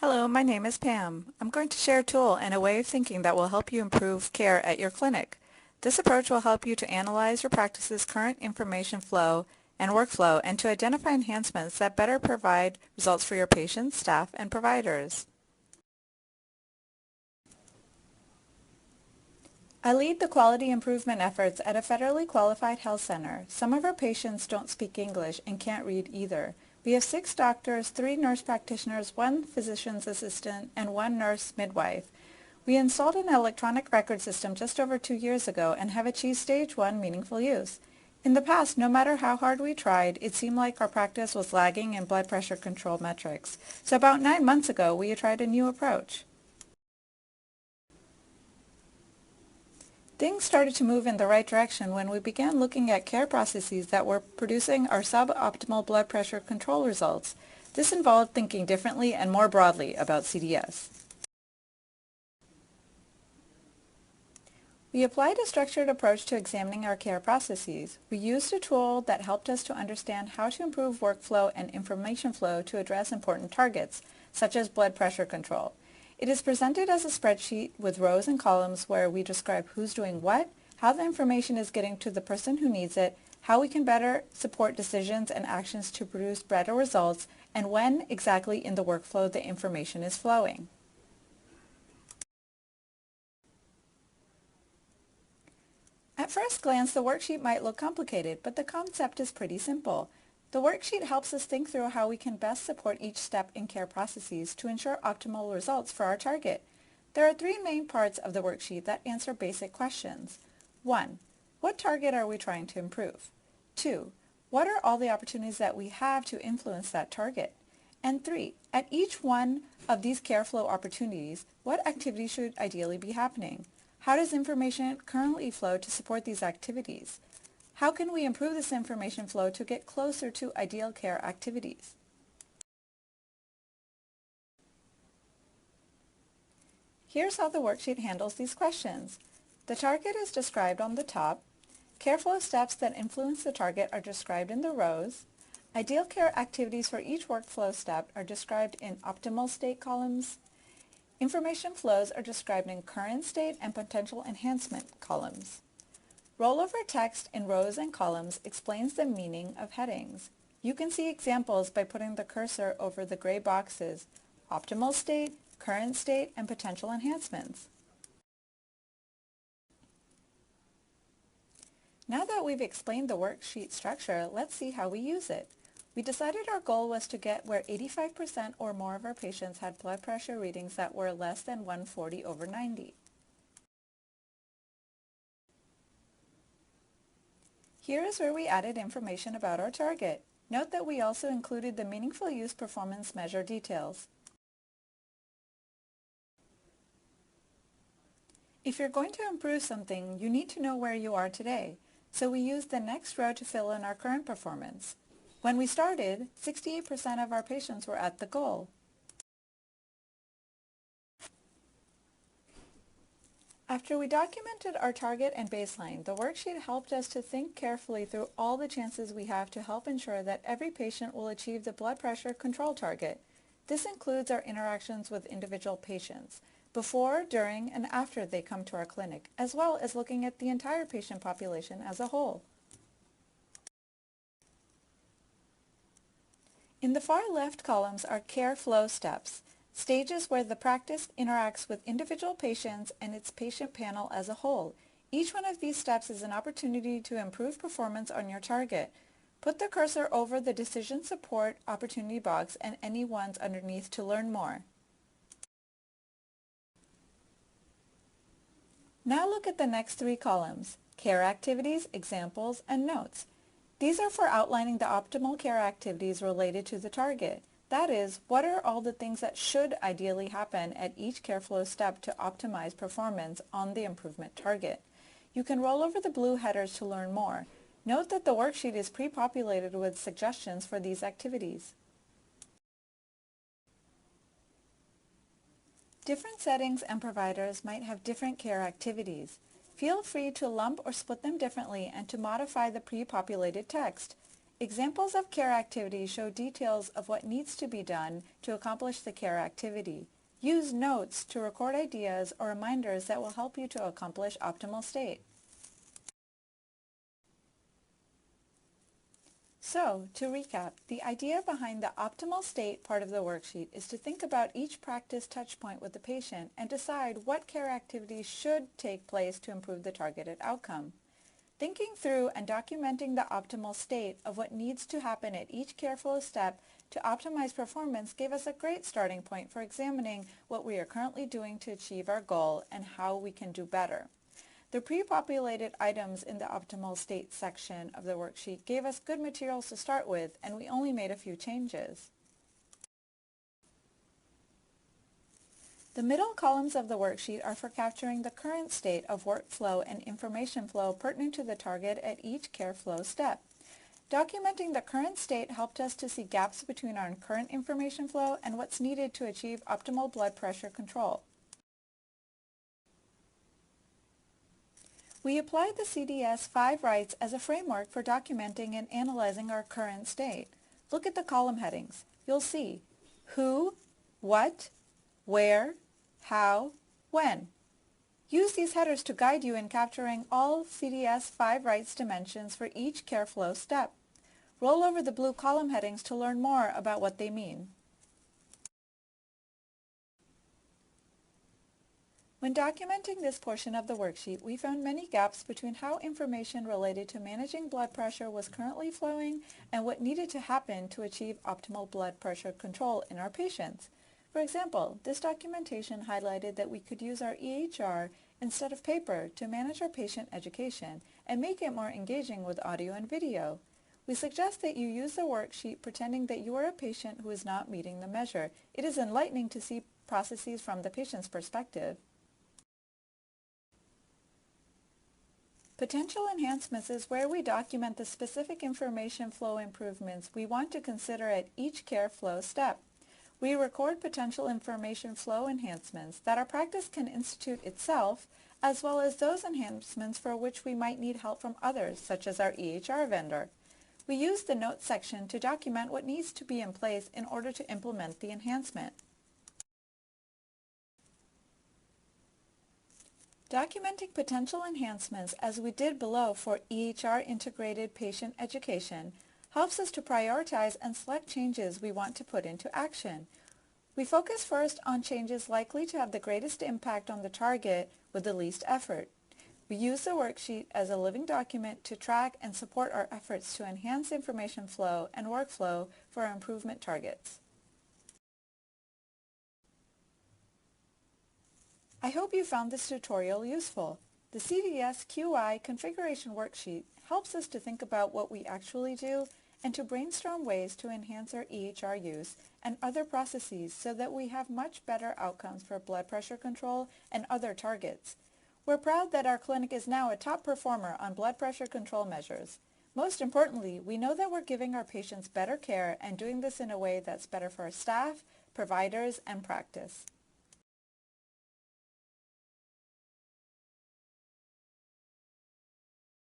Hello, my name is Pam. I'm going to share a tool and a way of thinking that will help you improve care at your clinic. This approach will help you to analyze your practice's current information flow and workflow and to identify enhancements that better provide results for your patients, staff, and providers. I lead the quality improvement efforts at a federally qualified health center. Some of our patients don't speak English and can't read either. We have 6 doctors, 3 nurse practitioners, 1 physician's assistant, and 1 nurse midwife. We installed an electronic record system just over 2 years ago and have achieved stage 1 meaningful use. In the past, no matter how hard we tried, it seemed like our practice was lagging in blood pressure control metrics. So about 9 months ago, we tried a new approach. Things started to move in the right direction when we began looking at care processes that were producing our suboptimal blood pressure control results. This involved thinking differently and more broadly about CDS. We applied a structured approach to examining our care processes. We used a tool that helped us to understand how to improve workflow and information flow to address important targets, such as blood pressure control. It is presented as a spreadsheet with rows and columns where we describe who's doing what, how the information is getting to the person who needs it, how we can better support decisions and actions to produce better results, and when exactly in the workflow the information is flowing. At first glance, the worksheet might look complicated, but the concept is pretty simple. The worksheet helps us think through how we can best support each step in care processes to ensure optimal results for our target. There are 3 main parts of the worksheet that answer basic questions. 1. What target are we trying to improve? 2. What are all the opportunities that we have to influence that target? And 3. At each one of these care flow opportunities, what activities should ideally be happening? How does information currently flow to support these activities? How can we improve this information flow to get closer to ideal care activities? Here's how the worksheet handles these questions. The target is described on the top. Care flow steps that influence the target are described in the rows. Ideal care activities for each workflow step are described in optimal state columns. Information flows are described in current state and potential enhancement columns. Rollover text in rows and columns explains the meaning of headings. You can see examples by putting the cursor over the gray boxes, optimal state, current state, and potential enhancements. Now that we've explained the worksheet structure, let's see how we use it. We decided our goal was to get where 85% or more of our patients had blood pressure readings that were less than 140/90. Here is where we added information about our target. Note that we also included the meaningful use performance measure details. If you're going to improve something, you need to know where you are today. So we used the next row to fill in our current performance. When we started, 68% of our patients were at the goal. After we documented our target and baseline, the worksheet helped us to think carefully through all the chances we have to help ensure that every patient will achieve the blood pressure control target. This includes our interactions with individual patients, before, during, and after they come to our clinic, as well as looking at the entire patient population as a whole. In the far left columns are care flow steps, stages where the practice interacts with individual patients and its patient panel as a whole. Each one of these steps is an opportunity to improve performance on your target. Put the cursor over the decision support opportunity box and any ones underneath to learn more. Now look at the next 3 columns, care activities, examples, and notes. These are for outlining the optimal care activities related to the target. That is, what are all the things that should ideally happen at each care flow step to optimize performance on the improvement target. You can roll over the blue headers to learn more. Note that the worksheet is pre-populated with suggestions for these activities. Different settings and providers might have different care activities. Feel free to lump or split them differently and to modify the pre-populated text. Examples of care activities show details of what needs to be done to accomplish the care activity. Use notes to record ideas or reminders that will help you to accomplish optimal state. So, to recap, the idea behind the optimal state part of the worksheet is to think about each practice touchpoint with the patient and decide what care activities should take place to improve the targeted outcome. Thinking through and documenting the optimal state of what needs to happen at each care flow step to optimize performance gave us a great starting point for examining what we are currently doing to achieve our goal and how we can do better. The pre-populated items in the optimal state section of the worksheet gave us good materials to start with, and we only made a few changes. The middle columns of the worksheet are for capturing the current state of workflow and information flow pertinent to the target at each care flow step. Documenting the current state helped us to see gaps between our current information flow and what's needed to achieve optimal blood pressure control. We applied the CDS 5 rights as a framework for documenting and analyzing our current state. Look at the column headings. You'll see who, what, where, how, when. Use these headers to guide you in capturing all CDS 5 rights dimensions for each care flow step. Roll over the blue column headings to learn more about what they mean. When documenting this portion of the worksheet, we found many gaps between how information related to managing blood pressure was currently flowing and what needed to happen to achieve optimal blood pressure control in our patients. For example, this documentation highlighted that we could use our EHR instead of paper to manage our patient education and make it more engaging with audio and video. We suggest that you use the worksheet pretending that you are a patient who is not meeting the measure. It is enlightening to see processes from the patient's perspective. Potential enhancements is where we document the specific information flow improvements we want to consider at each care flow step. We record potential information flow enhancements that our practice can institute itself, as well as those enhancements for which we might need help from others, such as our EHR vendor. We use the notes section to document what needs to be in place in order to implement the enhancement. Documenting potential enhancements, as we did below for EHR integrated patient education, helps us to prioritize and select changes we want to put into action. We focus first on changes likely to have the greatest impact on the target with the least effort. We use the worksheet as a living document to track and support our efforts to enhance information flow and workflow for our improvement targets. I hope you found this tutorial useful. The CDS QI configuration worksheet helps us to think about what we actually do and to brainstorm ways to enhance our EHR use and other processes so that we have much better outcomes for blood pressure control and other targets. We're proud that our clinic is now a top performer on blood pressure control measures. Most importantly, we know that we're giving our patients better care and doing this in a way that's better for our staff, providers, and practice.